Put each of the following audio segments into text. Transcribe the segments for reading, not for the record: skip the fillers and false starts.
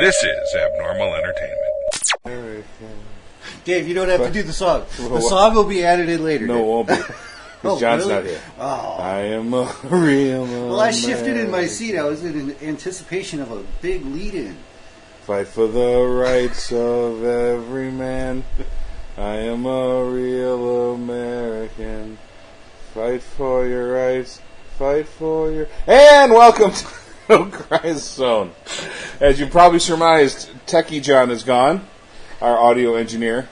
This is Abnormal Entertainment. Dave, you don't have to do the song. The song will be added in later. No, it won't be. Because John's really? not here. Oh. I am a real Well, I shifted in my seat. I was in anticipation of a big lead-in. Fight for the rights of every man. I am a real American. Fight for your rights. Fight for your... And welcome to No Cry Zone. As you probably surmised, Techie John is gone. Our audio engineer.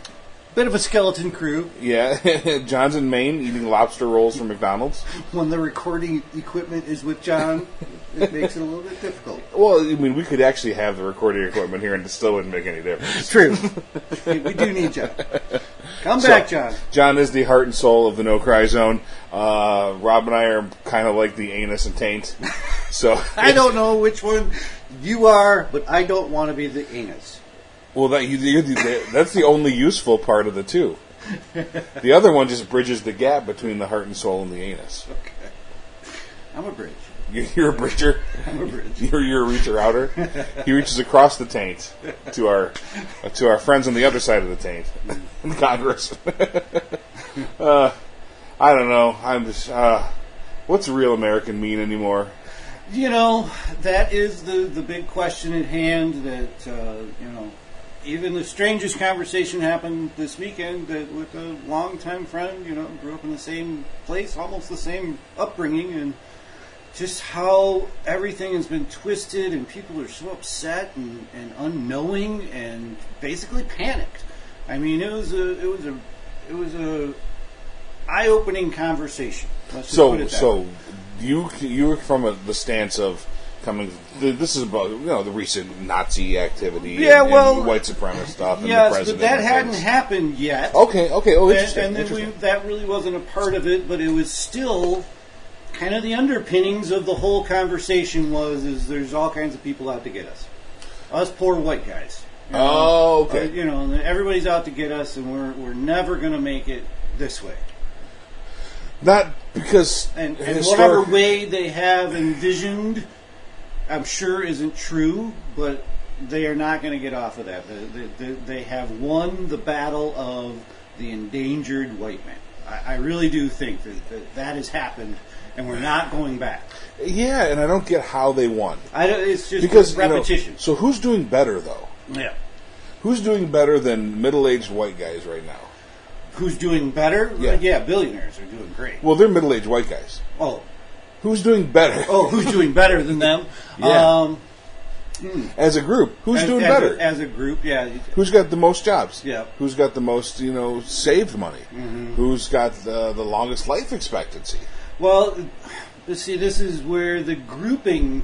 Bit of a skeleton crew. Yeah, John's in Maine eating lobster rolls from McDonald's. When the recording equipment is with John, it makes it a little bit difficult. Well, I mean, we could actually have the recording equipment here and it still wouldn't make any difference. True. We do need John. Come back, John. John is the heart and soul of the No Cry Zone. Rob and I are kind of like the anus and taint. So I don't know which one you are, but I don't want to be the anus. Well, that's the only useful part of the two. The other one just bridges the gap between the heart and soul and the anus. Okay. I'm a bridge. You're a bridger? I'm a bridge. You're a reacher-outer? He reaches across the taint to our friends on the other side of the taint in Congress. I don't know. I'm just... what's real American mean anymore? You know, that is the big question at hand that, even the strangest conversation happened this weekend that with a longtime friend, grew up in the same place, almost the same upbringing, and just how everything has been twisted and people are so upset and unknowing and basically panicked. I mean, it was a eye-opening conversation. Let's just put it that way. You're from the stance of coming. This is about the recent Nazi activity, and white supremacist stuff. Yes, and the president but that hadn't happened yet. Okay. Oh, interesting. And that really wasn't a part of it, but it was still kind of the underpinnings of the whole conversation. Is there's all kinds of people out to get us poor white guys. Oh, okay. Everybody's out to get us, and we're never going to make it this way. Not because... And whatever way they have envisioned, I'm sure isn't true, but they are not going to get off of that. They have won the battle of the endangered white man. I really do think that has happened, and we're not going back. Yeah, and I don't get how they won. It's just repetition. So who's doing better, though? Yeah. Who's doing better than middle-aged white guys right now? Who's doing better? Yeah, billionaires are doing great. Well, they're middle-aged white guys. Oh. Who's doing better? Oh, who's doing better than them? Yeah. As a group, who's doing better? As a group, yeah. Who's got the most jobs? Yeah. Who's got the most, saved money? Mm-hmm. Who's got the longest life expectancy? Well, see, this is where the grouping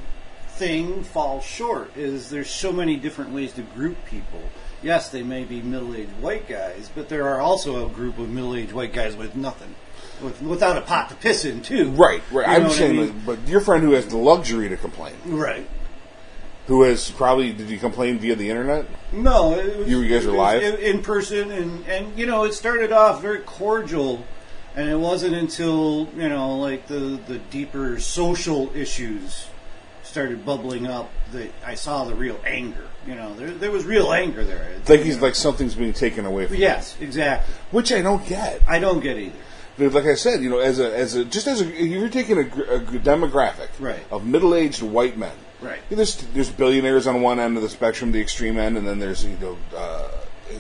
thing falls short. There's so many different ways to group people. Yes, they may be middle-aged white guys, but there are also a group of middle-aged white guys with nothing, without a pot to piss in, too. Right. I'm saying, but your friend who has the luxury to complain. Right. Who has probably, did you complain via the internet? No. You guys were live? In person, and it started off very cordial, and it wasn't until, the deeper social issues started bubbling up that I saw the real anger. There was real anger there. Like something's being taken away from you. Yes, exactly. Which I don't get. I don't get either. But like I said, you're taking a demographic of middle-aged white men. Right. There's billionaires on one end of the spectrum, the extreme end, and then there's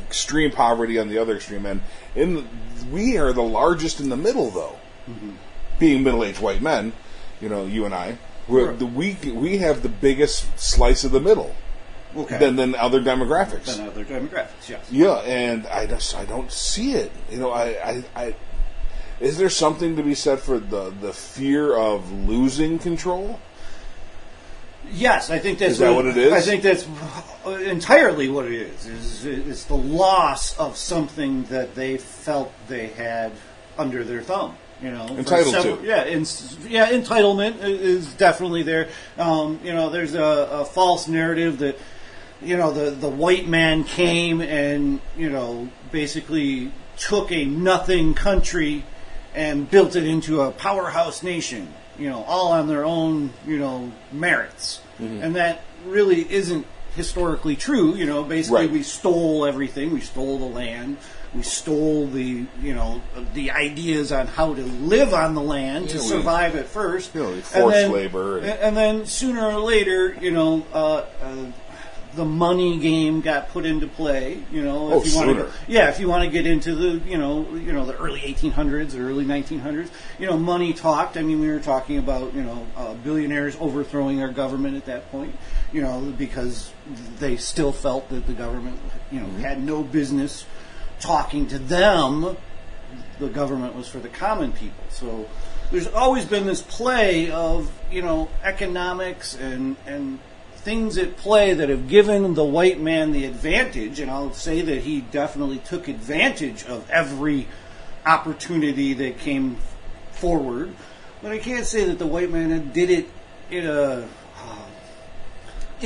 extreme poverty on the other extreme end. We are the largest in the middle, though. Mm-hmm. Being middle-aged white men, you and I, we have the biggest slice of the middle. Okay. Than other demographics. Yes. Yeah, and I don't see it. Is there something to be said for the fear of losing control? Yes, I think that's... Is that what it is? I think that's entirely what it is. It's the loss of something that they felt they had under their thumb. Entitled to. Yeah, entitlement is definitely there. There's a false narrative that, the white man came and, basically took a nothing country and built it into a powerhouse nation, all on their own, merits. Mm-hmm. And that really isn't historically true. Basically Right. we stole everything. We stole the land. We stole the ideas on how to live on the land to survive at first. Forced labor. And then sooner or later, the money game got put into play. If you want if you want to get into the the early 1800s or early 1900s, money talked. I mean, we were talking about billionaires overthrowing our government at that point. Because they still felt that the government had no business talking to them. The government was for the common people. So there's always been this play of economics and things at play that have given the white man the advantage, and I'll say that he definitely took advantage of every opportunity that came forward. But I can't say that the white man did it in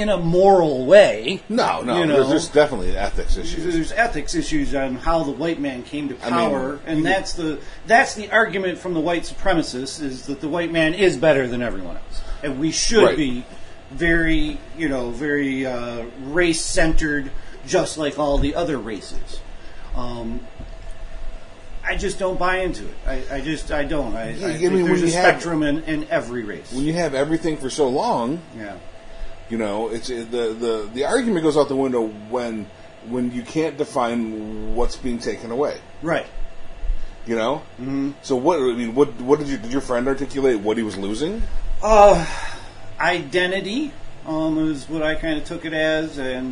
a moral way. No. There's definitely ethics issues. There's ethics issues on how the white man came to power, and that's the argument from the white supremacists, is that the white man is better than everyone else, and we should be very race-centered, just like all the other races. I just don't buy into it. I don't. I think there's a spectrum in every race. When you have everything for so long, it's the argument goes out the window when you can't define what's being taken away. Right. Mm-hmm. So what did your friend articulate? What he was losing? Identity is what I kind of took it as, and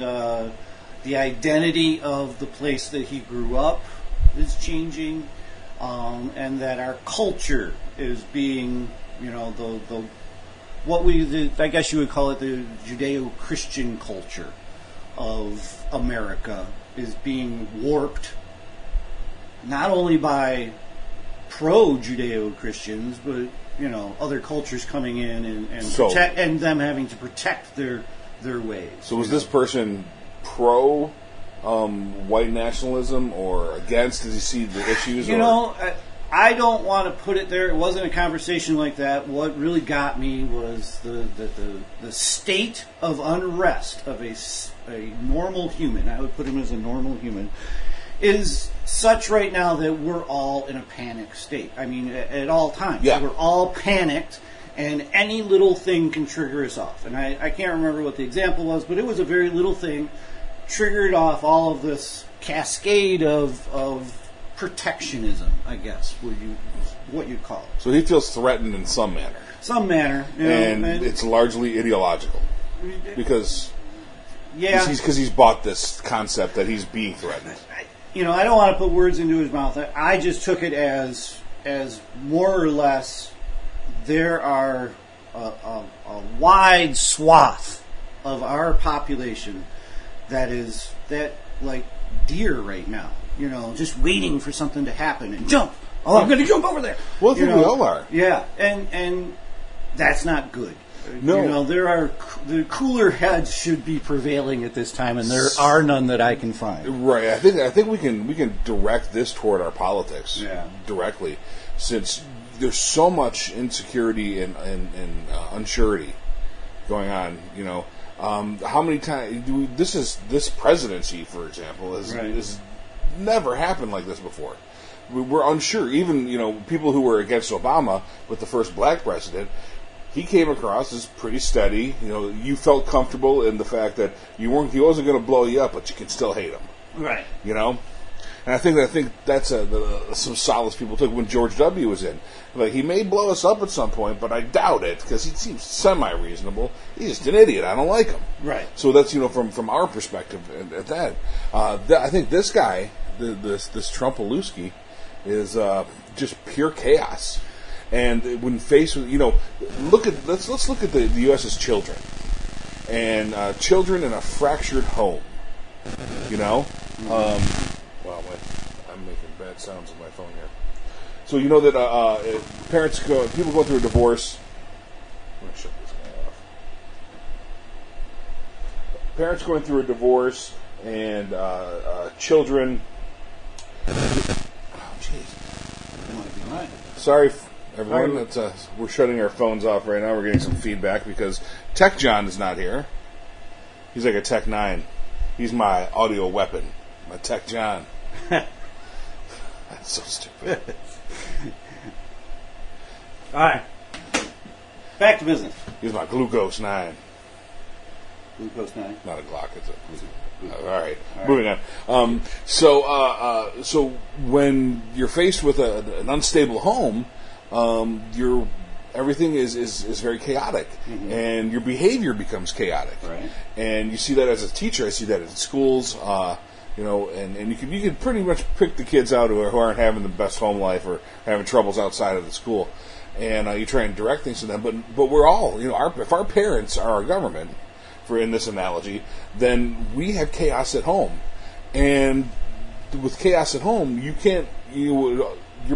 the identity of the place that he grew up is changing, and that our culture is being, I guess you would call it the Judeo-Christian culture of America is being warped, not only by pro-Judeo-Christians, but other cultures coming in and them having to protect their ways. So was this person pro white nationalism or against? Did he see the issues? I don't want to put it there. It wasn't a conversation like that. What really got me was the state of unrest of a normal human. I would put him as a normal human. Is such right now that we're all in a panic state. I mean, at all times. Yeah. We're all panicked, and any little thing can trigger us off. And I can't remember what the example was, but it was a very little thing, triggered off all of this cascade of protectionism, I guess, what you'd call it. So he feels threatened in some manner. Some manner. And it's largely ideological. Because he's bought this concept that he's being threatened. I don't want to put words into his mouth. I just took it as more or less there are a wide swath of our population that like deer right now, just waiting for something to happen and jump. Oh, I'm going to jump over there. Well, I think we all are. Yeah, and that's not good. No. The cooler heads should be prevailing at this time, and there are none that I can find. Right. I think we can direct this toward our politics directly, since there's so much insecurity and unsurety going on. How many times this presidency, for example, has never happened like this before. We're unsure. Even people who were against Obama with the first black president. He came across as pretty steady. You felt comfortable in the fact that he wasn't going to blow you up, but you could still hate him. Right. And I think that's some solace people took when George W. was in. Like, he may blow us up at some point, but I doubt it because he seems semi-reasonable. He's just an idiot. I don't like him. Right. So that's from our perspective at that. I think this guy, this Trump-Aluski, is just pure chaos. And when faced with, let's look at the U.S.'s children, and children in a fractured home. Wow, I'm making bad sounds on my phone here. So that people go through a divorce. I'm gonna shut this guy off. Parents going through a divorce and children. Oh, jeez. Sorry. Everyone, we're shutting our phones off right now. We're getting some feedback because Tech John is not here. He's like a Tech 9. He's my audio weapon. My Tech John. That's so stupid. All right. Back to business. He's my Glucose 9. Glucose 9. Not a Glock, it's a Glucose. All right. Moving on. So when you're faced with an unstable home, everything is very chaotic, and your behavior becomes chaotic. Right. And you see that as a teacher. I see that in schools. And you can pretty much pick the kids out who aren't having the best home life or having troubles outside of the school, and you try and direct things to them. But we're all, if our parents are our government, for in this analogy, then we have chaos at home, and with chaos at home, your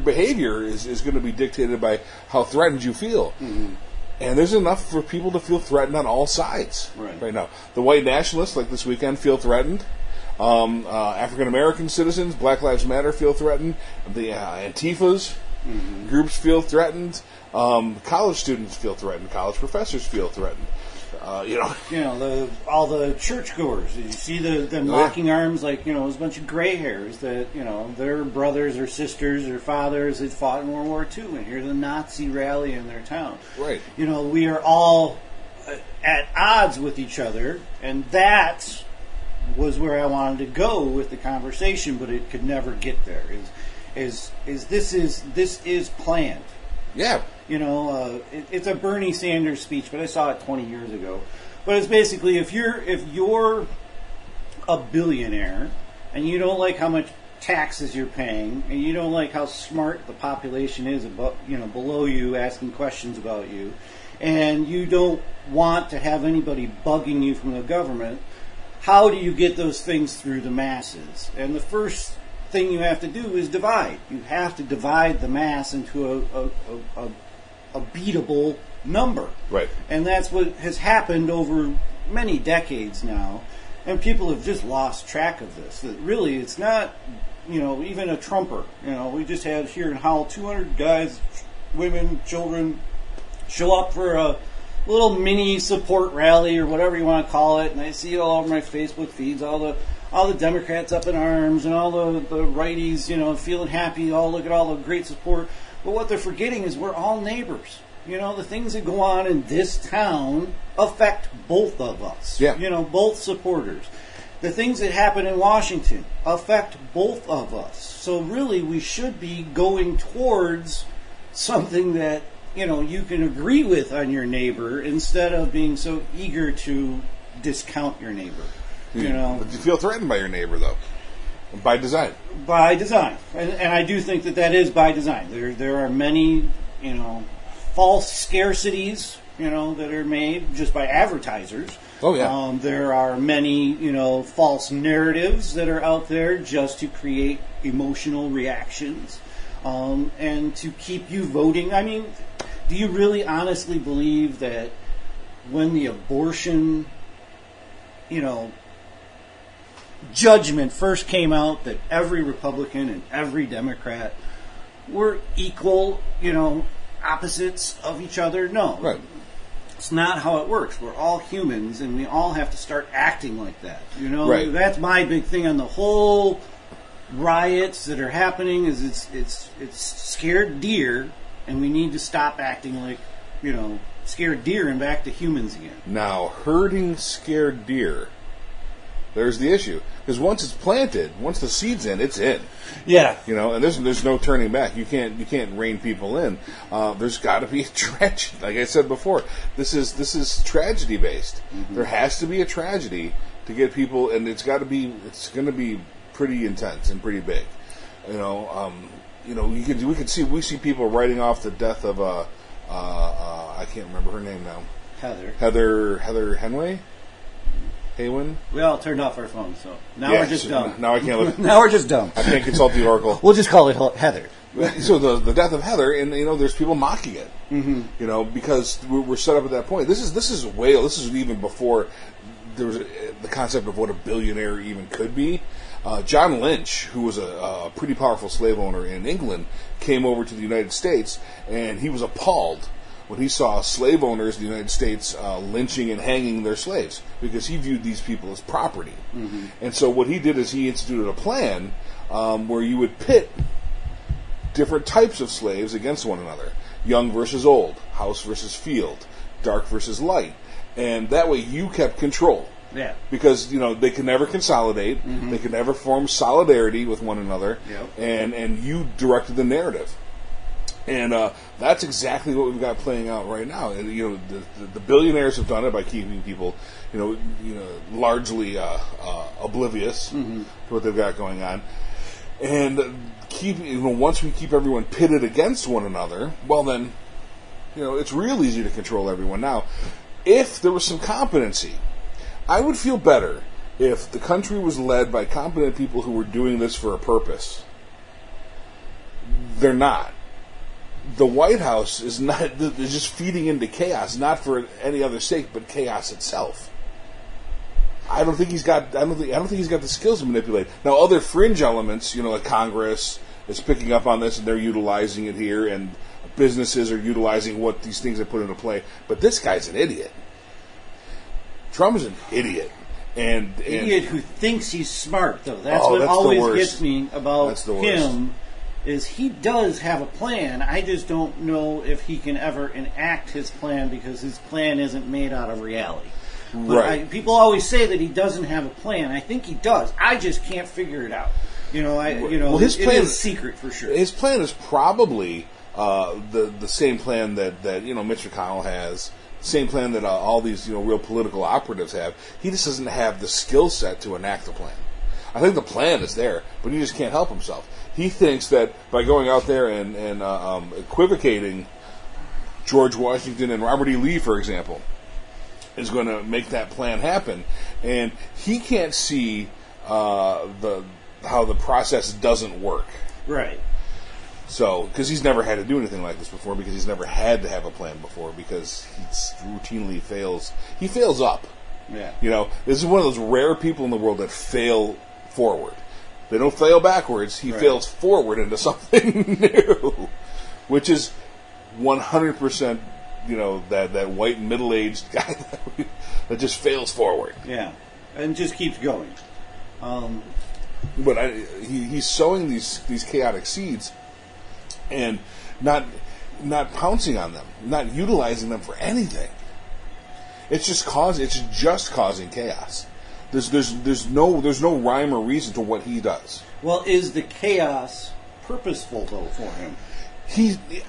behavior is going to be dictated by how threatened you feel. Mm-hmm. And there's enough for people to feel threatened on all sides right now. The white nationalists, like this weekend, feel threatened. African American citizens, Black Lives Matter, feel threatened. The Antifas groups feel threatened. College students feel threatened. College professors feel threatened. All the churchgoers. You see them locking arms like it was a bunch of gray hairs that their brothers or sisters or fathers had fought in World War II, and here's a Nazi rally in their town. Right. We are all at odds with each other, and that was where I wanted to go with the conversation, but it could never get there. This is planned. Yeah. It's a Bernie Sanders speech, but I saw it 20 years ago. But it's basically if you're a billionaire and you don't like how much taxes you're paying, and you don't like how smart the population is below you asking questions about you, and you don't want to have anybody bugging you from the government, how do you get those things through the masses? And the first thing you have to do is divide. You have to divide the mass into a beatable number. Right. And that's what has happened over many decades now. And people have just lost track of this. That really, it's not, even a Trumper. We just had here in Howell 200 guys, women, children show up for a little mini support rally or whatever you want to call it, and I see it all over my Facebook feeds, all the Democrats up in arms and all the righties, feeling happy, look at all the great support. But what they're forgetting is we're all neighbors. The things that go on in this town affect both of us. Yeah. Both supporters. The things that happen in Washington affect both of us. So really we should be going towards something that you can agree with on your neighbor instead of being so eager to discount your neighbor. But you feel threatened by your neighbor, though, by design. By design, and I do think that is by design. There are many, false scarcities, that are made just by advertisers. Oh yeah. There are many, false narratives that are out there just to create emotional reactions, and to keep you voting. I mean, do you really honestly believe that when the abortion, judgment first came out that every Republican and every Democrat were equal, opposites of each other? No. Right. It's not how it works. We're all humans, and we all have to start acting like that. Right. That's my big thing on the whole riots that are happening is it's scared deer, and we need to stop acting like, scared deer and back to humans again. Now, herding scared deer, there's the issue. Because once it's planted, once the seed's in, it's in. Yeah. And there's no turning back. You can't rein people in. There's got to be a tragedy. Like I said before, this is tragedy based. Mm-hmm. There has to be a tragedy to get people, and it's going to be pretty intense and pretty big. We see people writing off the death of I can't remember her name now. Heather Henway. Haywin? We all turned off our phones, so now we're just dumb. Now I can't look. Now we're just dumb. I can't consult the Oracle. We'll just call it Heather. So the death of Heather, and there's people mocking it. Mm-hmm. Because we're set up at that point. This is whale. This is even before there was the concept of what a billionaire even could be. John Lynch, who was a pretty powerful slave owner in England, came over to the United States, and he was appalled when he saw slave owners in the United States lynching and hanging their slaves, because he viewed these people as property. Mm-hmm. And so what he did is he instituted a plan where you would pit different types of slaves against one another. Young versus old, house versus field, dark versus light. And that way you kept control. Yeah. Because, they could never consolidate. Mm-hmm. They could never form solidarity with one another. Yep. And you directed the narrative. And that's exactly what we've got playing out right now. And, the billionaires have done it by keeping people, largely oblivious to what they've got going on. And once we keep everyone pitted against one another, well then, it's real easy to control everyone. Now, if there was some competency, I would feel better if the country was led by competent people who were doing this for a purpose. They're not. The White House is just feeding into chaos, not for any other sake, but chaos itself. I don't think he's got the skills to manipulate. Now, other fringe elements, like Congress is picking up on this and they're utilizing it here, and businesses are utilizing what these things have put into play. But this guy's an idiot. Trump is an idiot. And idiot who thinks he's smart, though. That's what always gets me about him. Is he does have a plan. I just don't know if he can ever enact his plan, because his plan isn't made out of reality. But right. People always say that he doesn't have a plan. I think he does. I just can't figure it out. His plan is secret for sure. His plan is probably the same plan that Mitch McConnell has. Same plan that all these real political operatives have. He just doesn't have the skill set to enact the plan. I think the plan is there, but he just can't help himself. He thinks that by going out there and equivocating George Washington and Robert E. Lee, for example, is going to make that plan happen. And he can't see how the process doesn't work. Right. So, because he's never had to do anything like this before, because he's never had to have a plan before, because he routinely fails. He fails up. Yeah. This is one of those rare people in the world that fail forward. They don't fail backwards. He fails forward into something new, which is 100%, that white middle-aged guy that just fails forward. Yeah, and just keeps going. But he's sowing these chaotic seeds and not pouncing on them, not utilizing them for anything. It's just causing chaos. There's no rhyme or reason to what he does. Well, is the chaos purposeful though for him?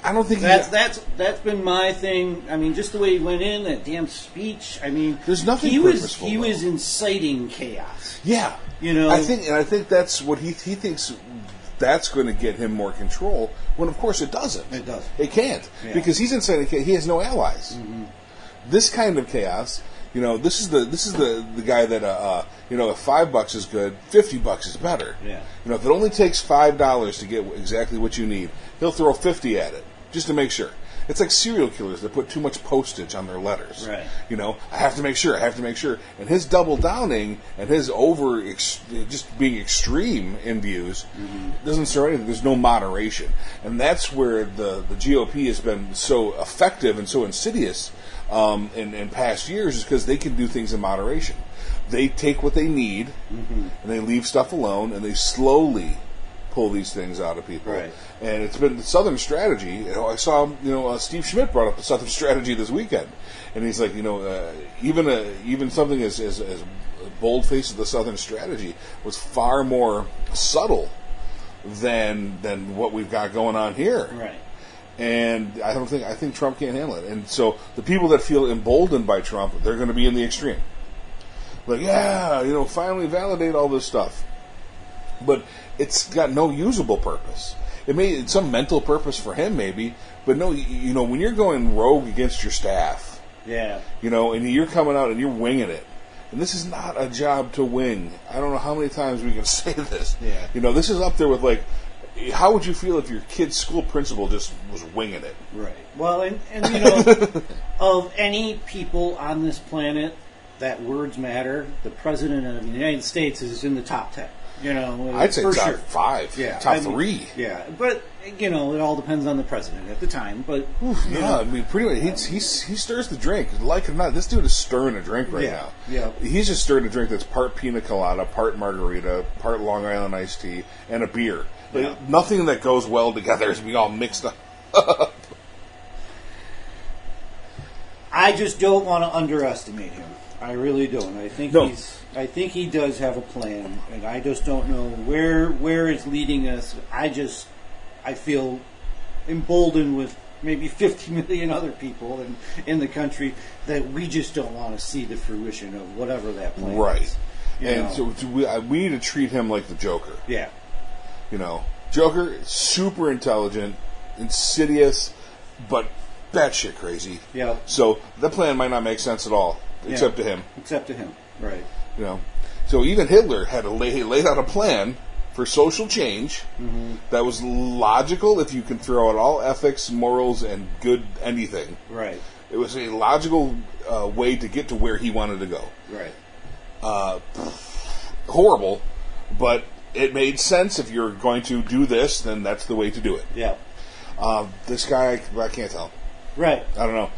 I don't think that's been my thing. I mean, just the way he went in, that damn speech. I mean, there's nothing purposeful. He was inciting chaos. Yeah, I think that's what he thinks. That's going to get him more control. When of course it doesn't. It doesn't. It can't, because he's inciting chaos. He has no allies. Mm-hmm. This kind of chaos. This is the guy that if $5 is good, $50 is better. Yeah. If it only takes $5 to get exactly what you need, he'll throw 50 at it just to make sure. It's like serial killers that put too much postage on their letters. Right. I have to make sure. And his double downing and his just being extreme in views doesn't serve anything. There's no moderation, and that's where the GOP has been so effective and so insidious in past years, is because they can do things in moderation. They take what they need and they leave stuff alone, and they slowly pull these things out of people. Right. And it's been the Southern strategy. I saw, Steve Schmidt brought up the Southern strategy this weekend, and he's like, even something as bold-faced as the Southern strategy was far more subtle than what we've got going on here. Right. And I think Trump can't handle it. And so the people that feel emboldened by Trump, they're going to be in the extreme. Like, finally validate all this stuff. But it's got no usable purpose. It's some mental purpose for him, maybe, but no, when you're going rogue against your staff, and you're coming out and you're winging it, and this is not a job to wing. I don't know how many times we can say this. Yeah. This is up there with, like, how would you feel if your kid's school principal just was winging it? Right. Well, and of any people on this planet that words matter, the President of the United States is in the top 10. You know, I'd say for top sure. 5, Yeah, top I mean, 3. Yeah, but you know, it all depends on the president at the time. But Yeah, I mean, pretty much, he stirs the drink. Like it or not, this dude is stirring a drink right now. Yeah. He's just stirring a drink that's part pina colada, part margarita, part Long Island iced tea, and a beer. Yeah. Nothing that goes well together is being all mixed up. I just don't want to underestimate him. I really don't. I think I think he does have a plan, and I just don't know where it's leading us. I feel emboldened with maybe 50 million other people in the country that we just don't want to see the fruition of whatever that plan is. And so we need to treat him like the Joker. Yeah. You know, Joker, super intelligent, insidious, but batshit crazy. Yeah. So that plan might not make sense at all, except to him. Except to him, right. You know, so even Hitler had laid out a plan for social change that was logical if you can throw out all ethics, morals, and good anything. Right. It was a logical way to get to where he wanted to go. Right. Horrible, but it made sense. If you're going to do this, then that's the way to do it. Yeah. This guy, I can't tell. Right. I don't know.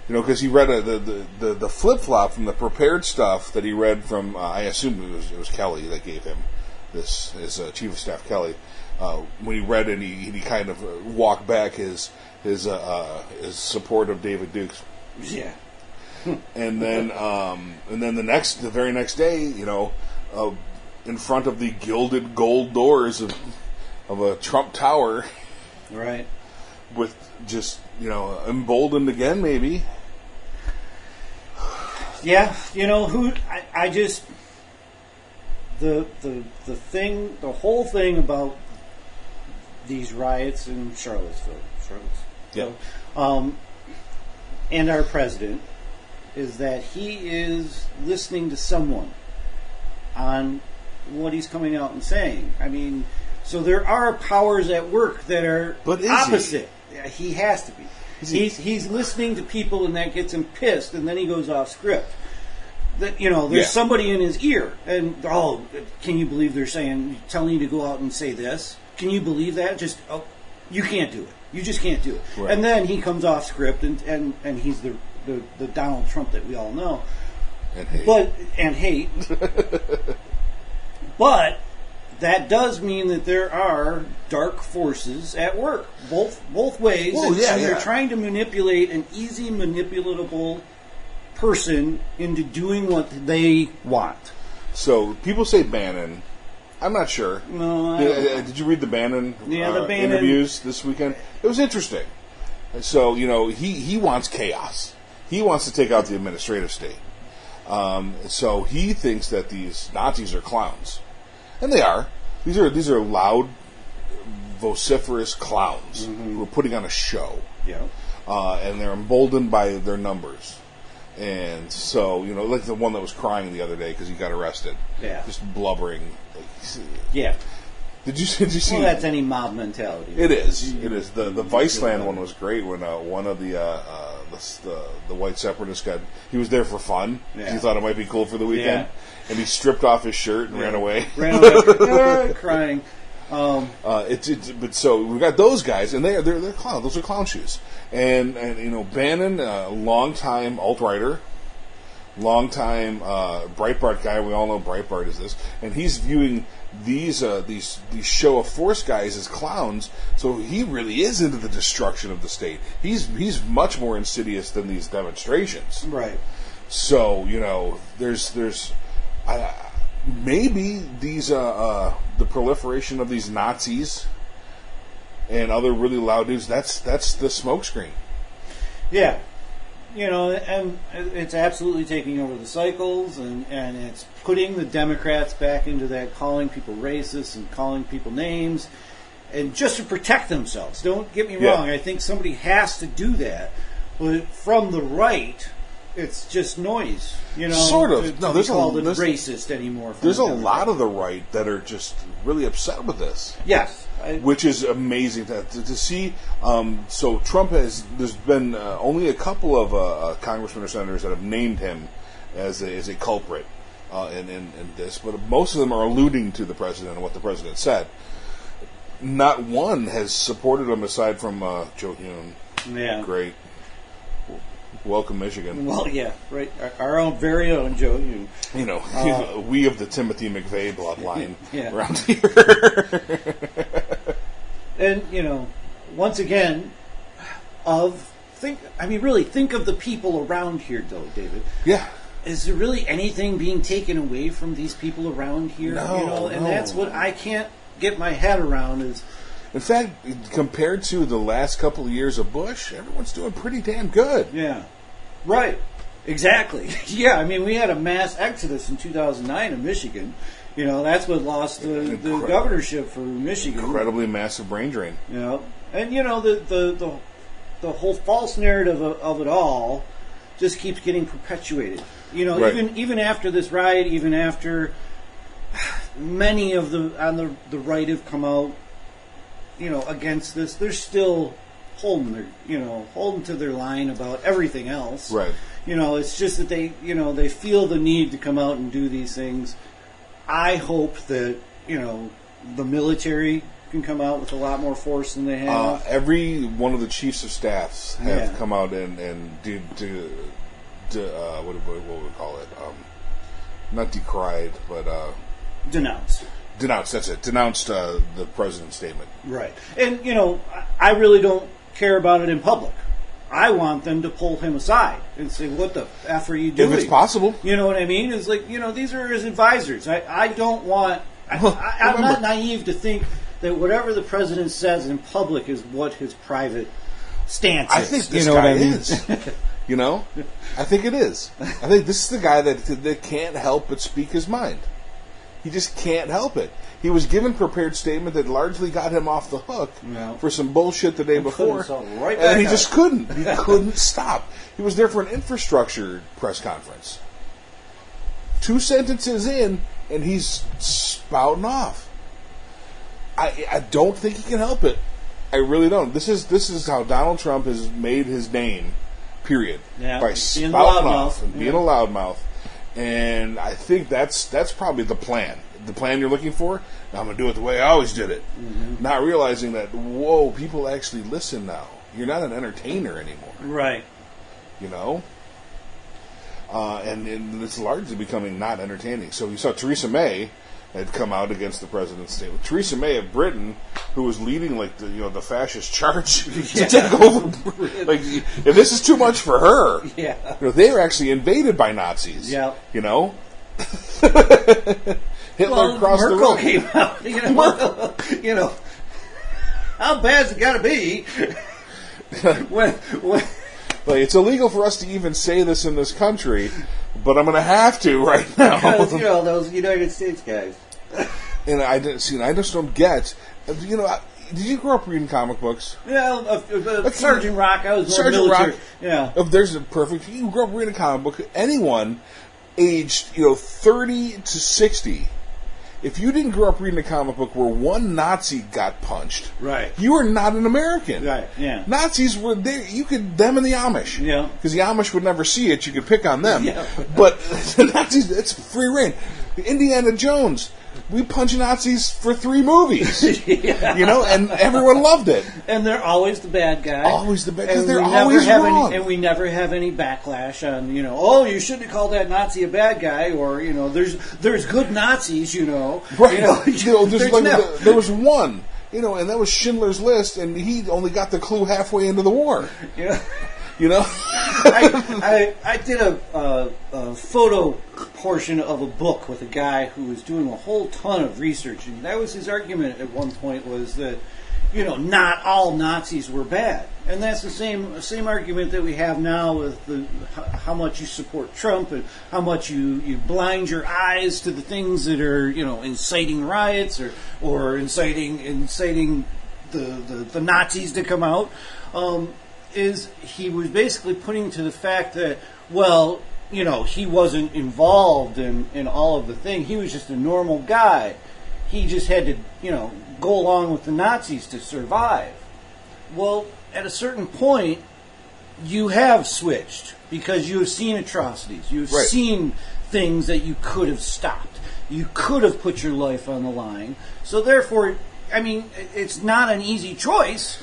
You know, because he read the flip flop from the prepared stuff that he read from. I assume it was Kelly that gave him this, his chief of staff Kelly. When he read it, he kind of walked back his support of David Dukes. Yeah. And then the very next day, you know, in front of the gilded gold doors of a Trump Tower, Right. with just, you know, emboldened again, maybe. Yeah, you know I just the whole thing about these riots in Charlottesville, Yeah. and our president is that he is listening to someone on what he's coming out and saying. I mean, so there are powers at work that are opposite. Yeah, he has to be. He's listening to people, and that gets him pissed, and then he goes off script. That, you know, there's somebody in his ear, and can you believe they're telling you to go out and say this? Can you believe that? You can't do it. You just can't do it. Right. And then he comes off script, and he's the Donald Trump that we all know, And hate. But that does mean that there are dark forces at work, both ways. Well, and they're trying to manipulate an easy manipulatable person into doing what they want. So people say Bannon. I'm not sure. No, Did you read the Bannon, the Bannon interviews this weekend? It was interesting. So, you know, he wants chaos. He wants to take out the administrative state. So he thinks that these Nazis are clowns. And they are. These are loud, vociferous clowns who are putting on a show. Yeah. And they're emboldened by their numbers. And so, you know, like the one that was crying the other day because he got arrested. Yeah. Just blubbering. Yeah. Did you see? Well, that's any mob mentality. It is. It is. The Viceland one was great when one of the white separatist guy, he was there for fun. Yeah. He thought it might be cool for the weekend. Yeah. And he stripped off his shirt and ran away. Crying. But so we've got those guys, and they're clowns. Those are clown shoes. And you know, Bannon, long-time alt-righter, long-time Breitbart guy. We all know Breitbart is this, and he's viewing these show of force guys as clowns. So he really is into the destruction of the state. He's much more insidious than these demonstrations. Right. So, you know, there's maybe these the proliferation of these Nazis and other really loud dudes. That's the smokescreen. Yeah. You know, and it's absolutely taking over the cycles, and it's putting the Democrats back into that calling people racist and calling people names, and just to protect themselves. Don't get me wrong. I think somebody has to do that. But from the right, it's just noise. You know, sort of. No, there's called racist anymore. There's a lot of the right that are just really upset with this. Yes. Which is amazing to see. So Trump there's been only a couple of congressmen or senators that have named him as a culprit. in this, but most of them are alluding to the president and what the president said. Not one has supported him aside from Joe Hyun. Yeah. Great. Welcome, Michigan. Well, yeah, right. Our own, very own Joe Hyun. We of the Timothy McVeigh bloodline around here. And, once again, think of the people around here, though, David. Yeah. Is there really anything being taken away from these people around here? No, And that's what I can't get my head around is... In fact, compared to the last couple of years of Bush, everyone's doing pretty damn good. Yeah. Right. Exactly. Yeah, we had a mass exodus in 2009 in Michigan. That's what lost the governorship for Michigan. Incredibly massive brain drain. And the whole false narrative of it all just keeps getting perpetuated. Right. Even after this riot, even after many of the right have come out, against this, they're still holding to their line about everything else. Right. It's just that they feel the need to come out and do these things. I hope that, the military can come out with a lot more force than they have. Every one of the chiefs of staffs have come out and do what would we call it? Not decried, but Denounced. That's it. Denounced the president's statement. Right. And, I really don't care about it in public. I want them to pull him aside and say, what the F are you doing? If it's possible. You know what I mean? It's like, these are his advisors. I don't want... I'm not naive to think that whatever the president says in public is what his private stance is. I think this guy is. I think it is. I think this is the guy that can't help but speak his mind. He just can't help it. He was given prepared statement that largely got him off the hook for some bullshit the day before, and he just couldn't. He couldn't stop. He was there for an infrastructure press conference. 2 sentences in, and he's spouting off. I don't think he can help it. I really don't. This is how Donald Trump has made his name. Period. Yeah, by spouting off and being a loudmouth. And I think that's probably the plan. The plan you're looking for, I'm going to do it the way I always did it. Mm-hmm. Not realizing that, whoa, people actually listen now. You're not an entertainer anymore. Right. And it's largely becoming not entertaining. So you saw Theresa May had come out against the president's statement. Theresa May of Britain, who was leading the fascist charge to take over. If this is too much for her, they were actually invaded by Nazis. Yeah. Hitler crossed Merkel the road. Came out. How bad's it got to be? when it's illegal for us to even say this in this country, but I'm going to have to right now. Because, those United States guys. And I just don't get. Did you grow up reading comic books? Yeah, Sergeant Rock. I was Sergeant military. Rock. Yeah. If there's a perfect. You grew up reading a comic book. Anyone aged 30 to 60. If you didn't grow up reading a comic book where one Nazi got punched, right, you were not an American. Right. Yeah. Nazis were there. Them and the Amish. Yeah. Because the Amish would never see it. You could pick on them. Yeah. But the Nazis, it's free reign. Indiana Jones. We punch Nazis for 3 movies, and everyone loved it. And they're always the bad guy. Always the bad guy, because they're always wrong. And we never have any backlash on, you shouldn't have called that Nazi a bad guy, or, there's good Nazis, Right. There was one, and that was Schindler's List, and he only got the clue halfway into the war. Yeah. I did a photo portion of a book with a guy who was doing a whole ton of research, and that was his argument at one point, was that not all Nazis were bad, and that's the same argument that we have now with how much you support Trump and how much you blind your eyes to the things that are inciting riots or inciting the Nazis to come out. Is he was basically putting to the fact that, he wasn't involved in all of the thing. He was just a normal guy. He just had to, go along with the Nazis to survive. Well, at a certain point, you have switched because you have seen atrocities. You've seen things that you could have stopped. You could have put your life on the line. So therefore, I mean, it's not an easy choice,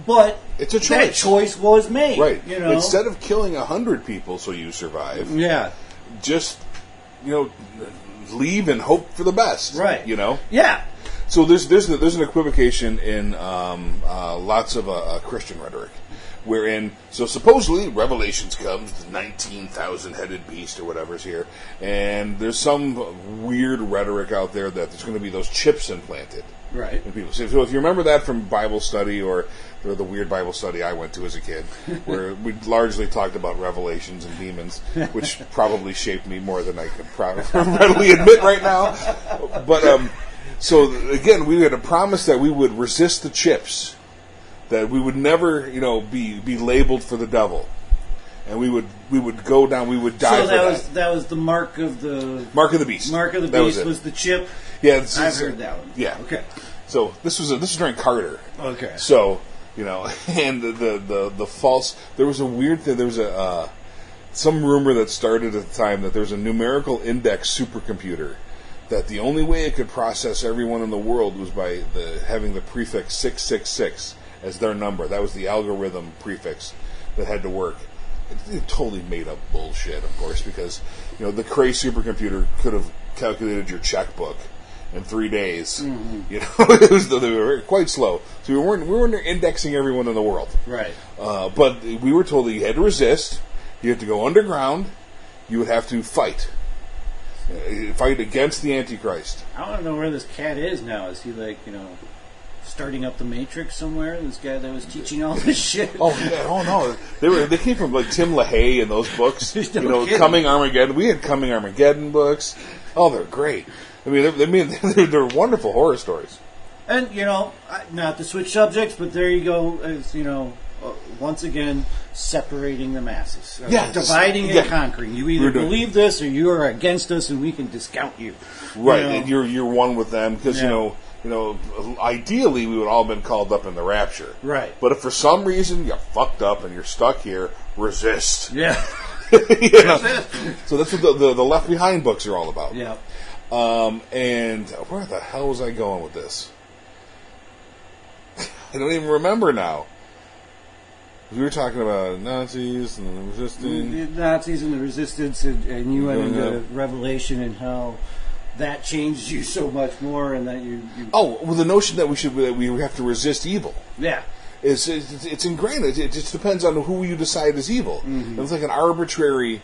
but it's a choice. That choice was made. Right. You know? Instead of killing 100 people so you survive, just, leave and hope for the best. Right. Yeah. So there's an equivocation in lots of Christian rhetoric, wherein, so supposedly Revelations comes, the 19,000-headed beast or whatever's here, and there's some weird rhetoric out there that there's going to be those chips implanted. Right. In people. So if you remember that from Bible study or the weird Bible study I went to as a kid, where we largely talked about revelations and demons, which probably shaped me more than I could readily admit right now. But so again, we had a promise that we would resist the chips, that we would never, be labeled for the devil, and we would go down, we would die. So that was the mark of the beast. Mark of the beast was the chip. Yeah, I've heard that one. Yeah. Okay. So this was during Carter. Okay. So and the false. There was a weird thing. There was some rumor that started at the time that there's a numerical index supercomputer that the only way it could process everyone in the world was by having the prefix 666 as their number. That was the algorithm prefix that had to work. It totally made up bullshit, of course, because the Cray supercomputer could have calculated your checkbook in 3 days. Mm-hmm. They were quite slow. So we weren't indexing everyone in the world. Right. But we were told that you had to resist. You had to go underground. You would have to fight against the Antichrist. I want to know where this cat is now. Is he starting up the Matrix somewhere? This guy that was teaching all this shit. No, they came from Tim LaHaye and those books. No kidding. Coming Armageddon. We had Coming Armageddon books. Oh, they're great. I mean, they're wonderful horror stories. And not to switch subjects, but there you go. As once again, separating the masses, dividing and conquering. You either believe this or you are against us, and we can discount you. Right, and you're one with them because ideally we would all have been called up in the rapture. Right. But if for some reason you're fucked up and you're stuck here, resist. Yeah. So that's what the Left Behind books are all about. Yeah. And where the hell was I going with this? I don't even remember now. We were talking about Nazis and the resistance. The Nazis and the resistance, and you went into Revelation and how that changed you so much more, and that you. The notion that we have to resist evil. Yeah. It's ingrained. It just depends on who you decide is evil. Mm-hmm. It's like an arbitrary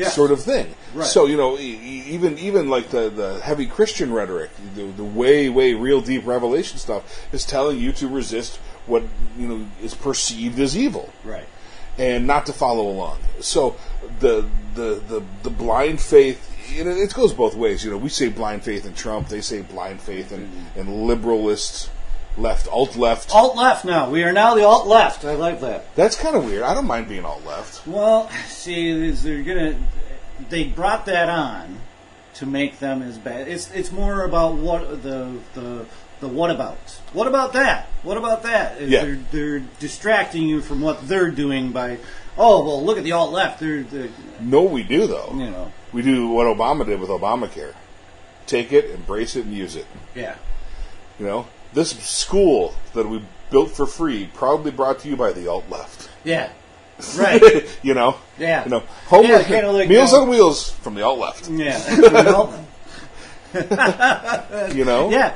sort of thing. Right. So even like the heavy Christian rhetoric, the way real deep revelation stuff is telling you to resist what is perceived as evil, right, and not to follow along. So the blind faith. It goes both ways. We say blind faith in Trump. They say blind faith in liberalist. Alt-left. Alt-left now. We are now the alt-left. I like that. That's kind of weird. I don't mind being alt-left. Well, see, they brought that on to make them as bad. It's more about what the whatabouts. What about that? What about that? Yeah. They're distracting you from what they're doing by, look at the alt-left. No, we do, though. We do what Obama did with Obamacare. Take it, embrace it, and use it. Yeah. This school that we built for free, probably brought to you by the alt-left. Yeah. Right. Yeah. Homeless, kind of like Meals on Wheels from the alt-left. Yeah. Yeah.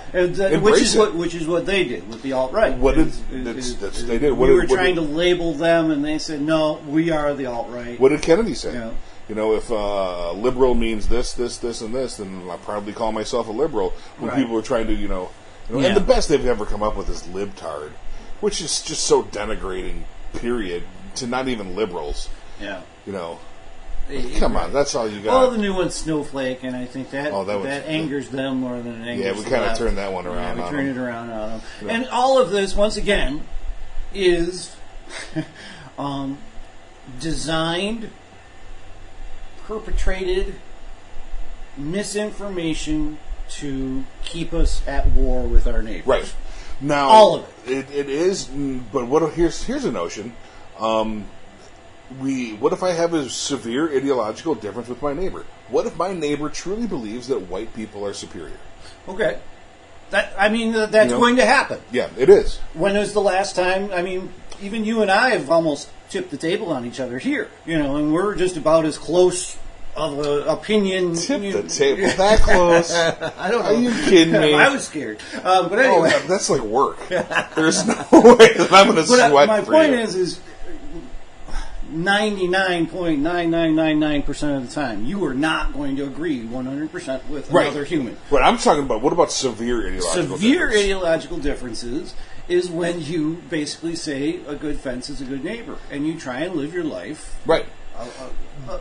Which is what they did with the alt-right. They did. We were trying to label them, and they said, no, we are the alt-right. What did Kennedy say? If liberal means this, and this, then I'll probably call myself a liberal. When people are trying to, and the best they've ever come up with is libtard, which is just so denigrating, period, to not even liberals. Yeah. Come on, that's all you got. Well, the new one's Snowflake, and I think that angers them more than it angers we kind of turned that one around. Yeah, we turned it around on them. And all of this, once again, is designed, perpetrated misinformation to keep us at war with our neighbors. Right. Now, all of it. It is, but here's a notion. What if I have a severe ideological difference with my neighbor? What if my neighbor truly believes that white people are superior? Okay. That's going to happen. Yeah, it is. When was the last time? I mean, even you and I have almost tipped the table on each other here, and we're just about as close of an opinion. Tip the table that close? I don't know. Are you kidding me? I was scared. But anyway. Oh, that's like work. There's no way that I'm going to sweat my for point you. is 99.9999% of the time, you are not going to agree 100% with another human. But I'm talking about, what about severe ideological differences? Ideological differences is when you basically say a good fence is a good neighbor, and you try and live your life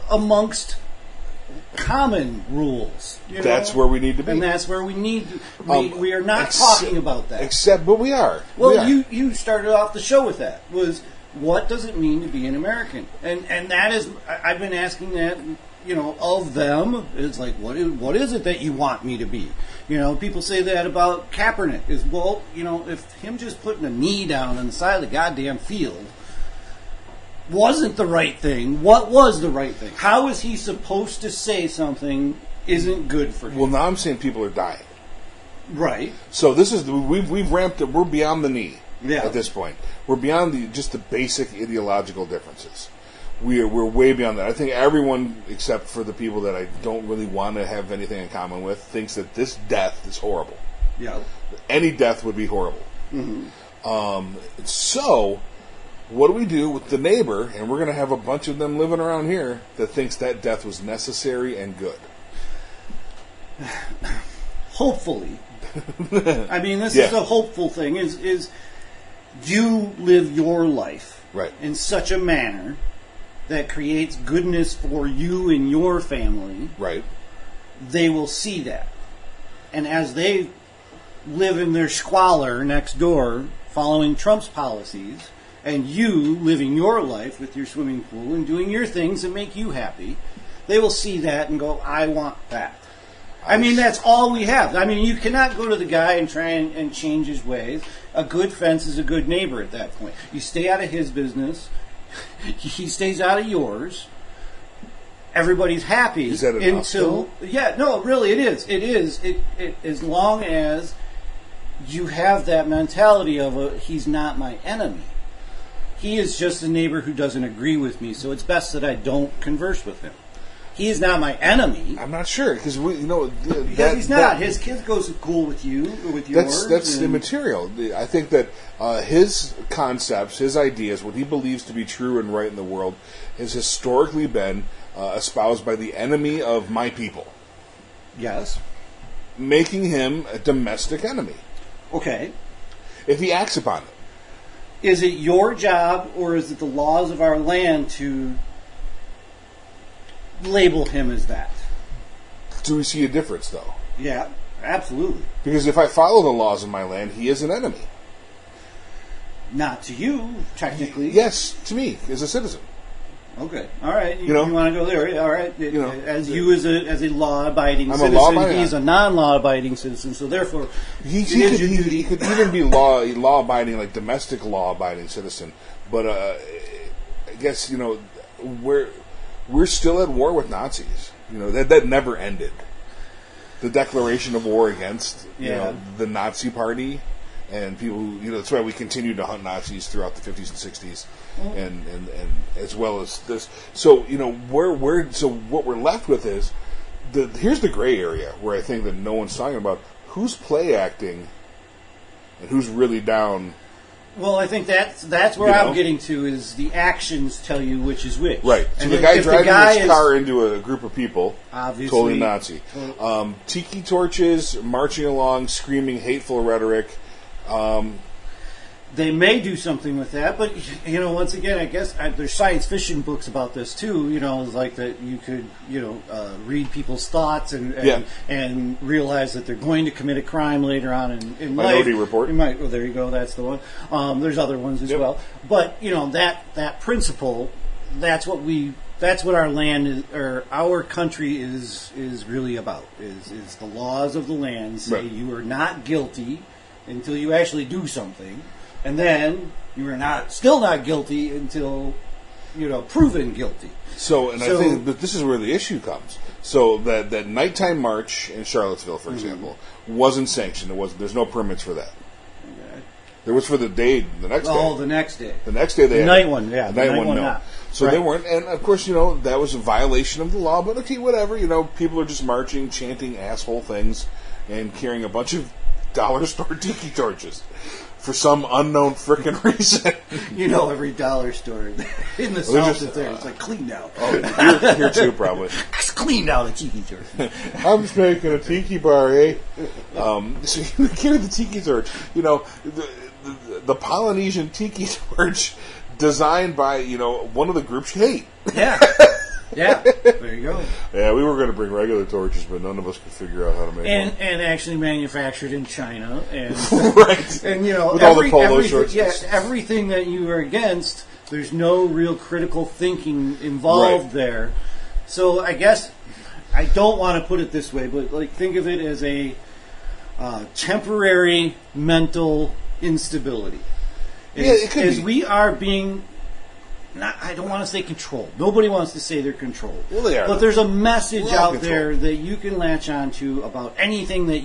amongst common rules. That's where we need to be. And that's where we need to we are not talking about that. But we are. Well, you started off the show with that, was what does it mean to be an American? And that is, I've been asking that, of them. It's like, what is it that you want me to be? People say that about Kaepernick. Is, well, if him just putting a knee down on the side of the goddamn field wasn't the right thing, what was the right thing? How is he supposed to say something isn't good for him? Well, now I'm saying people are dying. Right. So this is, we've ramped it, we're beyond the knee. Yeah. At this point, we're beyond just the basic ideological differences. We're way beyond that. I think everyone, except for the people that I don't really want to have anything in common with, thinks that this death is horrible. Yeah. Any death would be horrible. Mm-hmm. So, what do we do with the neighbor? And we're going to have a bunch of them living around here that thinks that death was necessary and good. Hopefully. I mean, this is a hopeful thing. Is you live your life in such a manner that creates goodness for you and your family. Right. They will see that. And as they live in their squalor next door, following Trump's policies, and you living your life with your swimming pool and doing your things that make you happy, they will see that and go, I want that. I mean, that's all we have. I mean, you cannot go to the guy and try and change his ways. A good fence is a good neighbor at that point. You stay out of his business. He stays out of yours. Everybody's happy. Is that enough, though? Yeah, no, really, it is. It is. It as long as you have that mentality of he's not my enemy. He is just a neighbor who doesn't agree with me, so it's best that I don't converse with him. He is not my enemy. I'm not sure because because he's not. His kid goes to school with you or with yours. That's immaterial. I think that his concepts, his ideas, what he believes to be true and right in the world, has historically been espoused by the enemy of my people. Yes, making him a domestic enemy. Okay. If he acts upon it, is it your job or is it the laws of our land to label him as that? Do we see a difference, though? Yeah, absolutely. Because if I follow the laws of my land, he is an enemy. Not to you, technically. Yes, to me, as a citizen. Okay, all right. You want to go there? All right. As a law-abiding citizen, he's a non-law-abiding citizen, so therefore, he could even be law-abiding, like domestic law-abiding citizen. But I guess we're still at war with Nazis. That never ended. The declaration of war against the Nazi Party and people who, that's why we continued to hunt Nazis throughout the 50s and 60s, and as well as this. So so what we're left with is here's the gray area where I think that no one's talking about who's play acting and who's really down. Well, I think that's where I'm getting to is the actions tell you which is which. Right. So and the guy driving his car into a group of people, obviously totally Nazi. Tiki torches, marching along, screaming hateful rhetoric. They may do something with that, but once again, I guess there's science fiction books about this too. Like that you could read people's thoughts and realize that they're going to commit a crime later on in life. Minority Report. Well, there you go. That's the one. There's other ones as well, but that principle. That's what our land is, or our country is really about. Is the laws of the land say you are not guilty until you actually do something. And then you are still not guilty until proven guilty. So, I think that this is where the issue comes. So that nighttime march in Charlottesville, for example, wasn't sanctioned. There's no permits for that. Okay. There was for the next day. Oh, the next day. The next day they the had night one, yeah. The night one, no. not. So Right. they weren't, and of course, that was a violation of the law. But okay, whatever. People are just marching, chanting asshole things, and carrying a bunch of dollar store tiki torches for some unknown frickin' reason. Every dollar store in the South is there. It's like cleaned out. Oh, here too, probably. It's cleaned out a tiki torch. I'm just making a tiki bar, eh? So you carry the tiki torch. The Polynesian tiki torch designed by, one of the groups you hate. Yeah. Yeah. There you go. Yeah, we were going to bring regular torches, but none of us could figure out how to make one. And actually manufactured in China. And, right. And, with all the polo shorts. Yeah, everything that you are against, there's no real critical thinking involved there. So I guess I don't want to put it this way, but think of it as a temporary mental instability. It could be. We are being... I don't want to say controlled. Nobody wants to say they're controlled. Well, they are. But there's a message out controlled. there that you can latch onto about anything that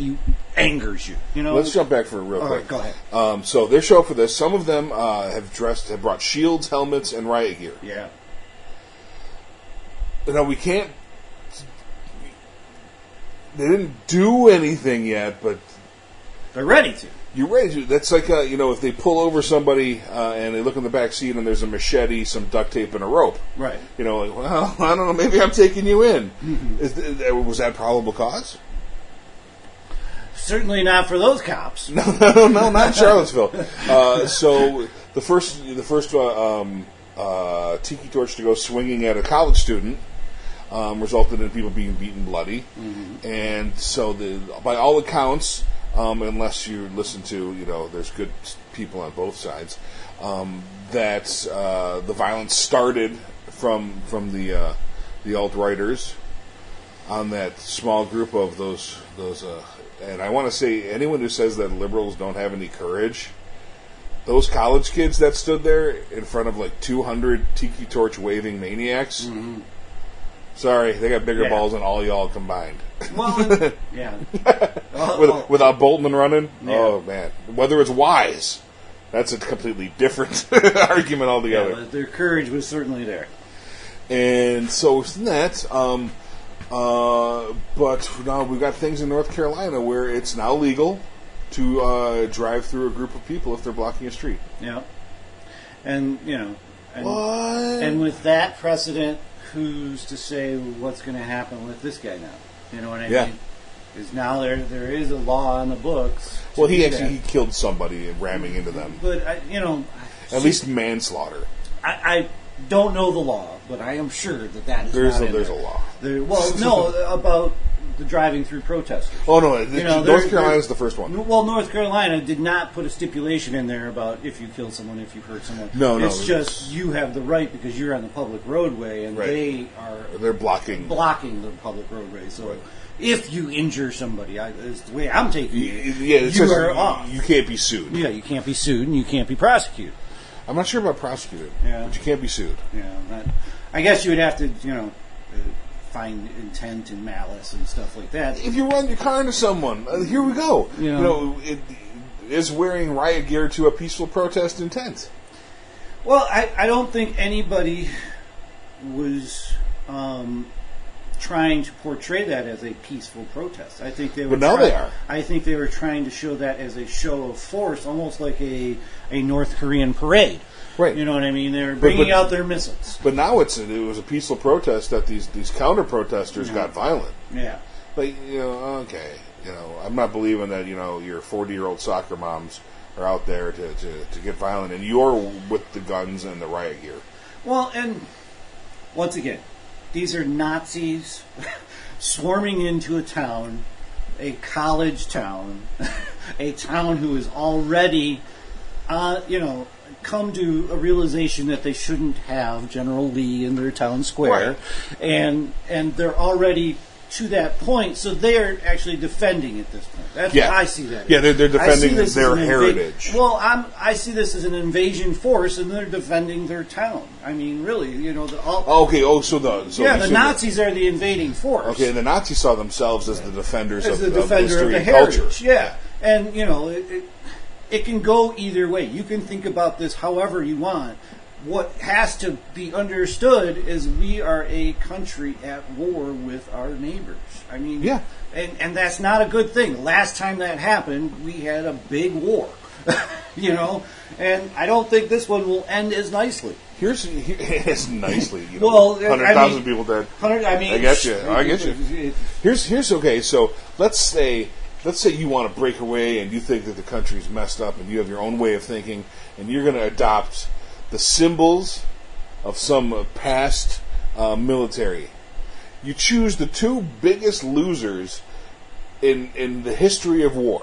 angers you. Let's jump back for real quick. Right, go ahead. So they show up for this. Some of them have brought shields, helmets, and riot gear. Yeah. Now we can't. They didn't do anything yet, but they're ready to. You're ready to. That's like, if they pull over somebody and they look in the back seat and there's a machete, some duct tape, and a rope. Right. Well, I don't know, maybe I'm taking you in. Mm-hmm. Was that probable cause? Certainly not for those cops. No, not in Charlottesville. So the first tiki torch to go swinging at a college student resulted in people being beaten bloody. Mm-hmm. And so, by all accounts, unless you listen to, there's good people on both sides, that the violence started from the alt-righters on that small group of those and I want to say, anyone who says that liberals don't have any courage, those college kids that stood there in front of 200 tiki torch waving maniacs, mm-hmm. Sorry, they got bigger balls than all y'all combined. Well, yeah. Without Bolton and running? Yeah. Oh, man. Whether it's wise, that's a completely different argument altogether. Yeah, but their courage was certainly there. And so that, but now we've got things in North Carolina where it's now legal to drive through a group of people if they're blocking a street. Yeah. And, what? And with that precedent, who's to say what's going to happen with this guy now? You know what I mean? Because now there is a law on the books. Well, he killed somebody ramming into them. But, at least manslaughter. I don't know the law, but I am sure that is there's a law. About the driving through protesters. Oh, no, North Carolina's the first one. Well, North Carolina did not put a stipulation in there about if you kill someone, if you hurt someone. No. It's just you have the right because you're on the public roadway, and they're blocking the public roadway. So if you injure somebody, is the way I'm taking it. Yeah, are off. You can't be sued. Yeah, you can't be sued, and you can't be prosecuted. I'm not sure about prosecuted, but you can't be sued. Yeah, I guess you would have to, find intent and malice and stuff like that. If you run your car into someone, here we go. Is wearing riot gear to a peaceful protest intent? Well, I don't think anybody was trying to portray that as a peaceful protest. I think they were. But now they are. I think they were trying to show that as a show of force, almost like a North Korean parade. Right. You know what I mean? They were bringing out their missiles. But now it was a peaceful protest that these counter protesters got violent. Yeah. Okay. I'm not believing that your 40-year-old soccer moms are out there to get violent, and you're with the guns and the riot gear. Well, and once again, these are Nazis swarming into a town, a college town, a town who is already, come to a realization that they shouldn't have General Lee in their town square, right. and they're already to that point, so they are actually defending at this point. That's Yeah. what I see that. Yeah, they're defending I see this their as an heritage. Well, I see this as an invasion force, and they're defending their town. I mean, really, you know, the Nazis are the invading force. Okay, and the Nazis saw themselves as the defenders as of the defender history of the and heritage. culture. Yeah, and you know, it can go either way. You can think about this however you want. What has to be understood is we are a country at war with our neighbors. I mean, yeah. And that's not a good thing. Last time that happened, we had a big war, you know, and I don't think this one will end as nicely. As nicely, you know, well, 100,000 people dead. I get you. I get you. Here's okay. So let's say you want to break away and you think that the country's messed up and you have your own way of thinking and you're going to adopt the symbols of some past military. You choose the two biggest losers in the history of war: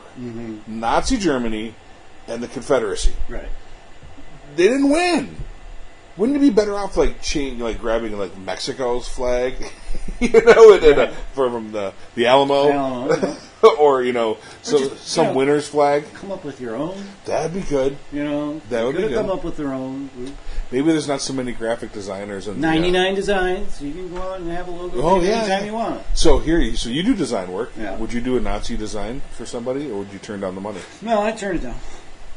Nazi Germany and the Confederacy. Right. They didn't win. Wouldn't it be better off grabbing like Mexico's flag, you know, from the Alamo, or you know, some winner's flag? Come up with your own. That'd be good. You know, that would be good. Come up with their own. Maybe there's not so many graphic designers. 99 designs. You can go out and have a logo anytime you want. So you do design work. Yeah. Would you do a Nazi design for somebody, or would you turn down the money? No, I turned it down.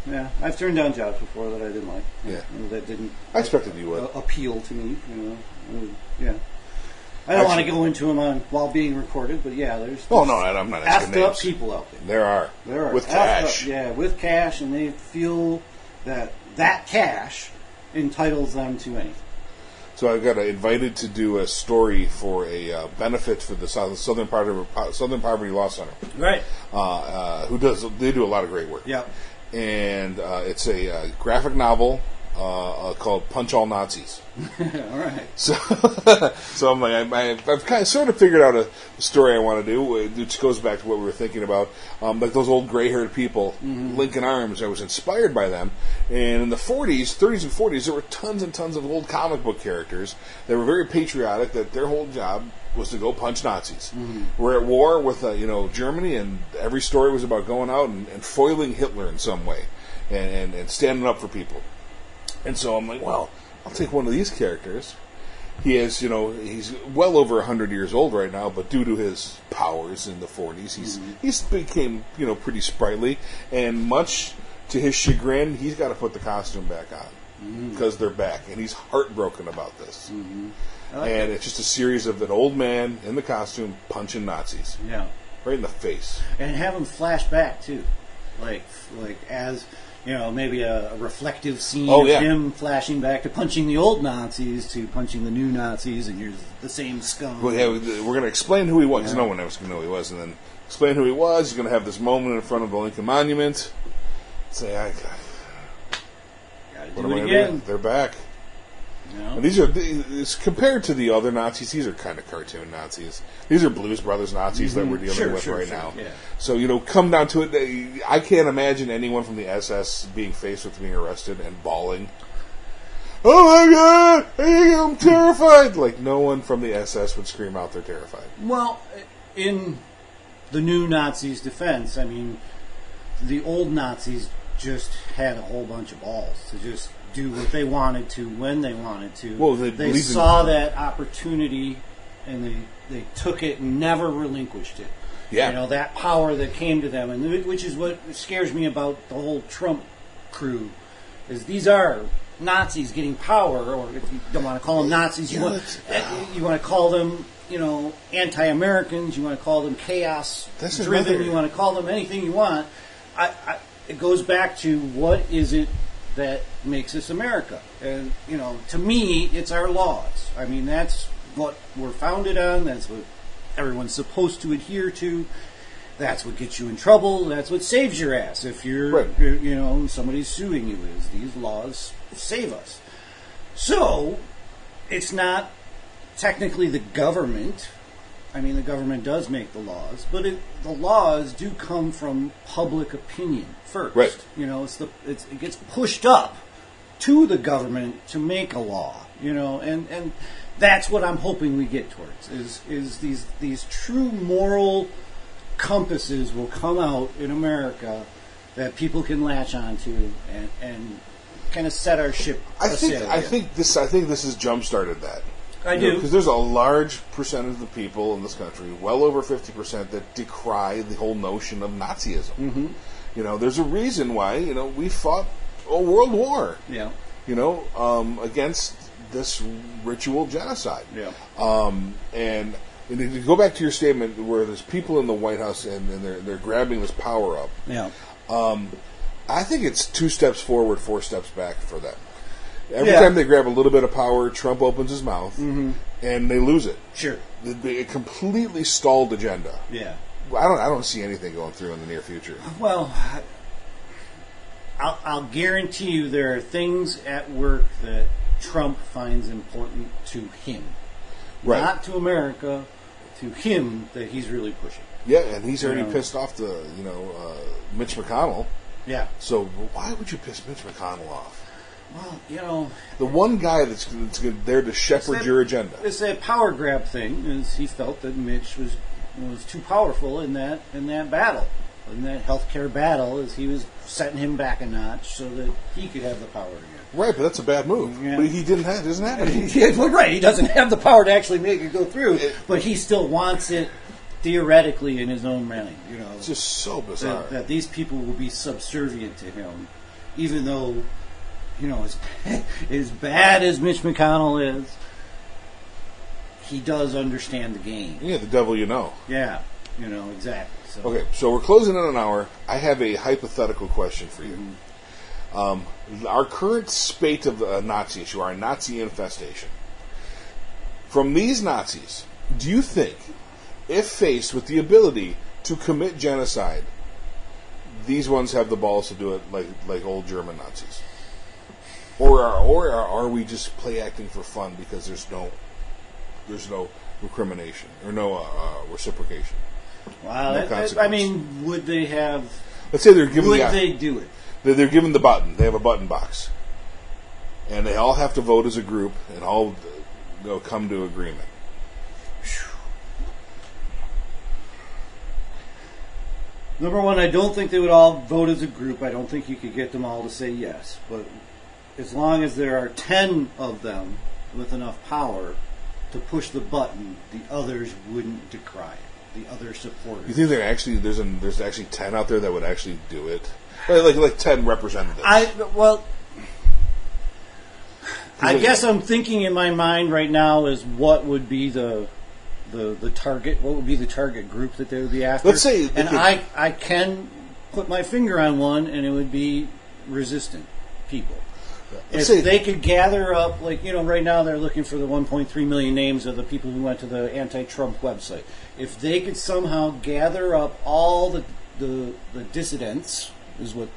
Yeah, I've turned down jobs before that I didn't like. Yeah, that didn't. I expected you would appeal to me. You know, yeah. I don't want to go into them while being recorded, but yeah, there's. Oh no, I'm not asking names. Effed up people out there. There are with cash. With cash, and they feel that cash entitles them to anything. So I got invited to do a story for a benefit for the Southern Poverty Law Center. Right. They do a lot of great work. Yeah. And it's a graphic novel called Punch All Nazis. All right. So I'm like, I've kind of sort of figured out a story I want to do, which goes back to what we were thinking about, like those old gray-haired people, Lincoln Arms. I was inspired by them, and in the 30s and 40s, there were tons and tons of old comic book characters that were very patriotic. That their whole job was to go punch Nazis. We're at war with Germany, and every story was about going out and foiling Hitler in some way, and standing up for people. And so I'm like, well, I'll take one of these characters. He has, he's well over 100 years old right now, but due to his powers in the 40s, he's became, pretty sprightly. And much to his chagrin, he's got to put the costume back on because they're back. And he's heartbroken about this. And it's just a series of an old man in the costume punching Nazis. Yeah. Right in the face. And have him flash back, too. Like as... maybe a reflective scene of him flashing back to punching the old Nazis to punching the new Nazis, and you're the same scum. Well, yeah, we're going to explain who he was, because no one else can know who he was, and then explain who he was. He's going to have this moment in front of the Lincoln Monument. Say, what am I going to do? They're back. And these are, compared to the other Nazis, these are kind of cartoon Nazis. These are Blues Brothers Nazis that we're dealing with right now. Yeah. So, come down to it, I can't imagine anyone from the SS being faced with being arrested and bawling. Oh my God, I'm terrified! Like, no one from the SS would scream out they're terrified. Well, in the new Nazis' defense, I mean, the old Nazis just had a whole bunch of balls to just do what they wanted to when they wanted to. Well, they saw that opportunity and they took it and never relinquished it. Yeah. That power that came to them, and which is what scares me about the whole Trump crew, is these are Nazis getting power, or if you don't want to call them Nazis, you want to call them, anti-Americans, you want to call them chaos-driven, you want to call them anything you want. It goes back to what is it that makes us America. And, to me, it's our laws. I mean, that's what we're founded on. That's what everyone's supposed to adhere to. That's what gets you in trouble. That's what saves your ass if you're, somebody's suing you. Is these laws save us. So, it's not technically the government. I mean, the government does make the laws, but the laws do come from public opinion first. Right. It gets pushed up to the government to make a law. And That's what I'm hoping we get towards. Is these true moral compasses will come out in America that people can latch onto and kind of set our ship. I think this has jump-started that. I do, because there's a large percentage of the people in this country, well over 50%, that decry the whole notion of Nazism. Mm-hmm. There's a reason why we fought a world war. Yeah. Against this ritual genocide. Yeah. And if you go back to your statement where there's people in the White House and they're grabbing this power up. Yeah. I think it's 2 steps forward, 4 steps back for them. Every time they grab a little bit of power, Trump opens his mouth, and they lose it. Sure. A completely stalled agenda. Yeah. I don't see anything going through in the near future. Well, I'll guarantee you there are things at work that Trump finds important to him. Right. Not to America, to him that he's really pushing. Yeah, and he's already pissed off Mitch McConnell. Yeah. So why would you piss Mitch McConnell off? Well, the one guy that's there to shepherd your agenda. It's that power grab thing. Is he felt that Mitch was too powerful in that battle, in that healthcare battle, as he was setting him back a notch so that he could have the power again. Right, but that's a bad move. Yeah. But he doesn't have it. Yeah, well, right, he doesn't have the power to actually make it go through, but he still wants it theoretically in his own mind. It's just so bizarre that these people will be subservient to him, even though. As bad as Mitch McConnell is, he does understand the game. Yeah, the devil you know. Yeah, exactly. So. Okay, so we're closing in an hour. I have a hypothetical question for you. Mm-hmm. Our current spate of Nazi issue, our Nazi infestation. From these Nazis, do you think, if faced with the ability to commit genocide, these ones have the balls to do it like old German Nazis? Or are we just play acting for fun because there's no recrimination or no reciprocation? Wow, would they have? Let's say they're given. Would they do it? They're given the button. They have a button box, and they all have to vote as a group and all come to agreement. Number one, I don't think they would all vote as a group. I don't think you could get them all to say yes, but. As long as there are 10 of them with enough power to push the button, the others wouldn't decry it. The other supporters. You think there's actually 10 out there that would actually do it? Like 10 representatives. I guess I'm thinking in my mind right now is what would be the target? What would be the target group that they would be after? Let's say, I can put my finger on one, and it would be resistant people. If they could gather up, right now they're looking for the 1.3 million names of the people who went to the anti-Trump website. If they could somehow gather up all the dissidents, is what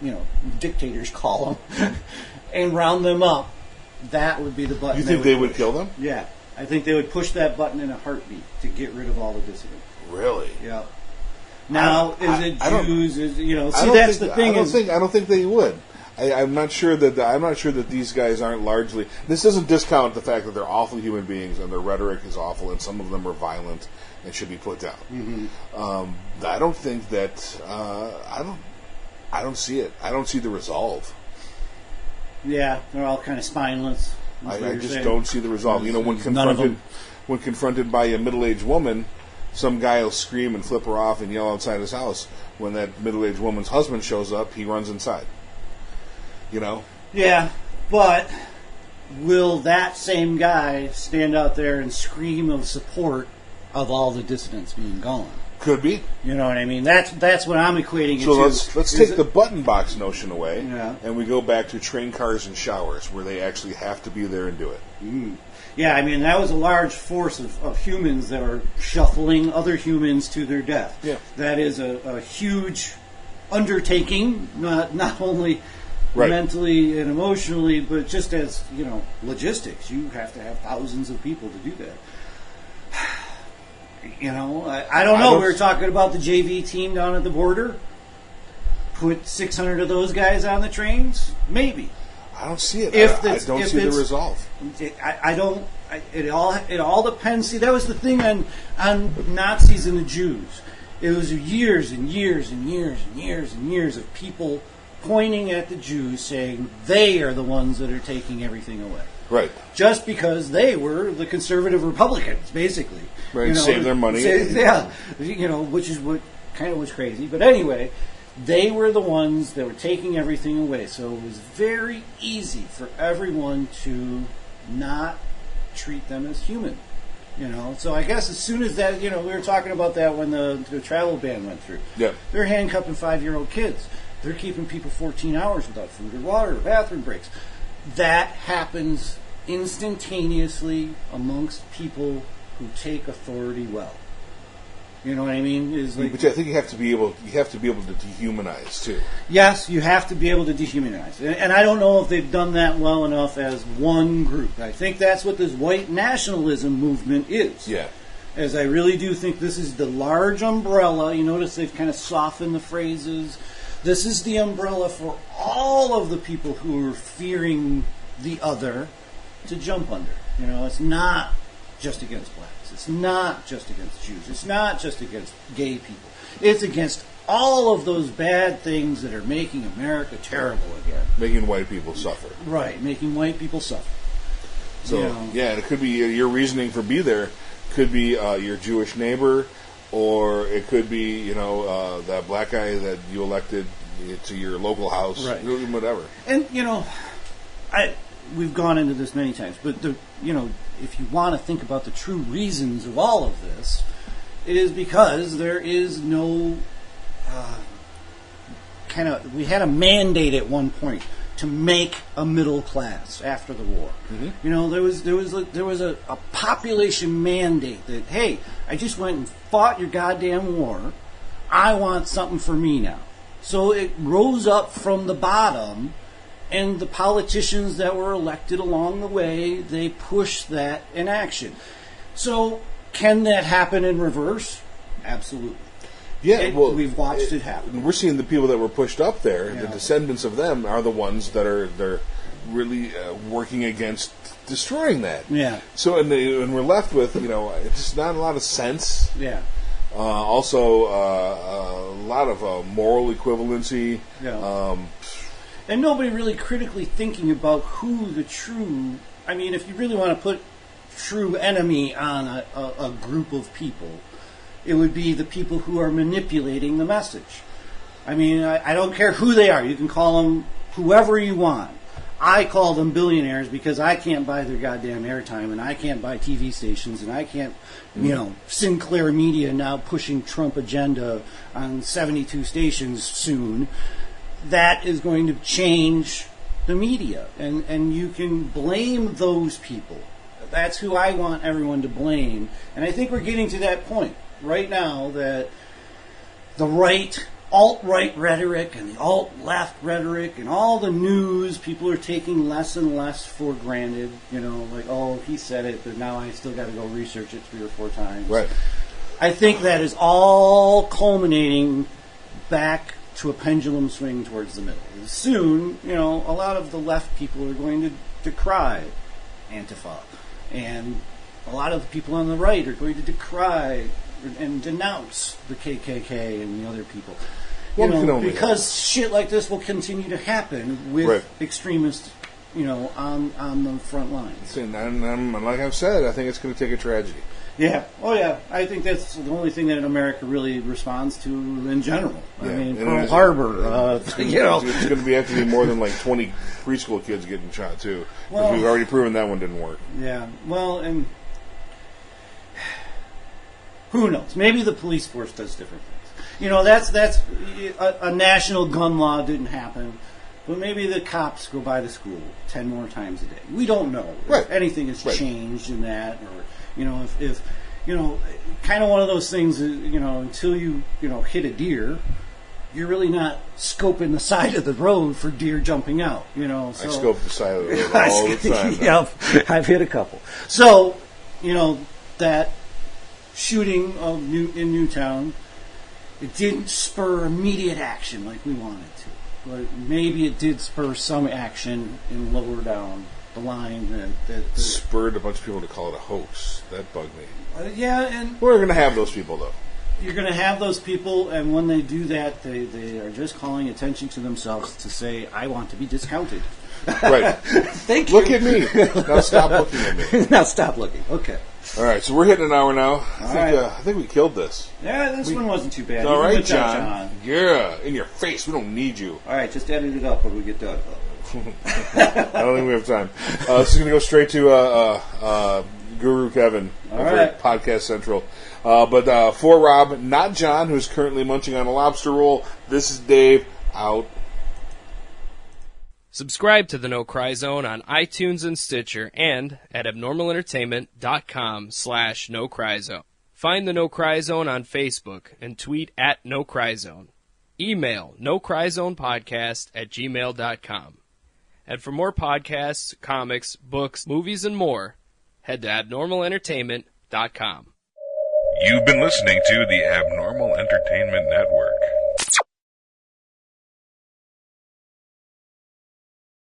dictators call them, and round them up, that would be the button. You think they would kill them? Yeah, I think they would push that button in a heartbeat to get rid of all the dissidents. Really? Yeah. Now, is it Jews? That's the thing. I don't think they would. I'm not sure that these guys aren't largely. This doesn't discount the fact that they're awful human beings and their rhetoric is awful, and some of them are violent and should be put down. Mm-hmm. I don't think that. I don't see it. I don't see the resolve. Yeah, they're all kind of spineless. I just don't see the resolve. When confronted by a middle-aged woman, some guy will scream and flip her off and yell outside his house. When that middle-aged woman's husband shows up, he runs inside. Yeah, but will that same guy stand out there and scream of support of all the dissidents being gone? Could be. You know what I mean? That's what I'm equating it to. So let's take the button box notion away, yeah. And we go back to train cars and showers, where they actually have to be there and do it. Mm. Yeah, I mean, that was a large force of humans that are shuffling other humans to their death. Yeah. That is a huge undertaking, not only... Right. Mentally and emotionally, but just as, logistics. You have to have thousands of people to do that. I don't know. We were talking about the JV team down at the border. Put 600 of those guys on the trains? Maybe. I don't see it. I don't see the resolve. I don't it all depends. See, that was the thing on Nazis and the Jews. It was years and years and years and years and years of people pointing at the Jews, saying they are the ones that are taking everything away. Right. Just because they were the conservative Republicans, basically. Right. Save their money. Which is what kind of was crazy. But anyway, they were the ones that were taking everything away. So it was very easy for everyone to not treat them as human. So I guess as soon as that, we were talking about that when the travel ban went through. Yeah. They're handcuffing 5-year-old kids. They're keeping people 14 hours without food or water or bathroom breaks. That happens instantaneously amongst people who take authority well. You know what I mean? But I think you have to be able to dehumanize too. Yes, you have to be able to dehumanize, and I don't know if they've done that well enough as one group. I think that's what this white nationalism movement is. Yeah. As I really do think this is the large umbrella. You notice they've kind of softened the phrases. This is the umbrella for all of the people who are fearing the other to jump under. It's not just against blacks. It's not just against Jews. It's not just against gay people. It's against all of those bad things that are making America terrible again. Making white people suffer. Right, making white people suffer. So, and it could be your reasoning for be there could be your Jewish neighbor, or it could be, that black guy that you elected to your local house, right. Whatever. And, we've gone into this many times, but if you want to think about the true reasons of all of this, it is because there is no we had a mandate at one point to make a middle class after the war. Mm-hmm. There was a population mandate that, hey, I just went and fought your goddamn war. I want something for me now. So it rose up from the bottom. And the politicians that were elected along the way, they pushed that in action. So, can that happen in reverse? Absolutely. Yeah, we've watched it happen. We're seeing the people that were pushed up there. Yeah. The descendants of them are the ones that they're really working against destroying that. Yeah. So, and we're left with it's just not a lot of sense. Yeah. Also, a lot of moral equivalency. Yeah. And nobody really critically thinking about who the true... I mean, if you really want to put true enemy on a group of people, it would be the people who are manipulating the message. I mean, I don't care who they are. You can call them whoever you want. I call them billionaires because I can't buy their goddamn airtime, and I can't buy TV stations, and I can't, Sinclair Media now pushing Trump agenda on 72 stations soon. That is going to change the media. And you can blame those people. That's who I want everyone to blame. And I think we're getting to that point right now that the alt-right rhetoric and the alt-left rhetoric and all the news, people are taking less and less for granted. Like, oh, he said it, but now I still got to go research it 3 or 4 times. Right. I think that is all culminating back to a pendulum swing towards the middle. Soon, a lot of the left people are going to decry Antifa. And a lot of the people on the right are going to decry and denounce the KKK and the other people. Because shit like this will continue to happen with extremists, on the front lines. And like I've said, I think it's going to take a tragedy. Yeah. Oh, yeah. I think that's the only thing that America really responds to in general. Yeah. I mean, Pearl Harbor, It's going to have to be more than 20 preschool kids getting shot, too. Because we've already proven that one didn't work. Yeah. Well, and who knows? Maybe the police force does different things. That's a national gun law didn't happen. But maybe the cops go by the school 10 more times a day. We don't know if anything has changed in that, or if kind of one of those things. Until you hit a deer, you're really not scoping the side of the road for deer jumping out. So, I scope the side of the road all the time. Yep, I've hit a couple. So that shooting in Newtown, it didn't spur immediate action like we wanted to. But maybe it did spur some action in lower down the line that spurred a bunch of people to call it a hoax. That bugged me. yeah, and We're going to have those people, though. you're going to have those people, and when they do that, they are just calling attention to themselves to say, I want to be discounted. Right. Thank you. Look at me. Now stop looking at me. Now stop looking. Okay. All right, so we're hitting an hour now. right. I think we killed this. Yeah, this one wasn't too bad. All Even right, with John. Yeah, in your face. We don't need you. All right, just edit it up when we get done. I don't think we have time. This is going to go straight to Guru Kevin over at Podcast Central. But for Rob, not John, who's currently munching on a lobster roll, this is Dave, out. Subscribe to the No Cry Zone on iTunes and Stitcher and at abnormalentertainment.com/No Cry Zone. Find the No Cry Zone on Facebook and tweet at No Cry Zone. Email nocryzonepodcast@gmail.com. And for more podcasts, comics, books, movies, and more, head to abnormalentertainment.com. You've been listening to the Abnormal Entertainment Network.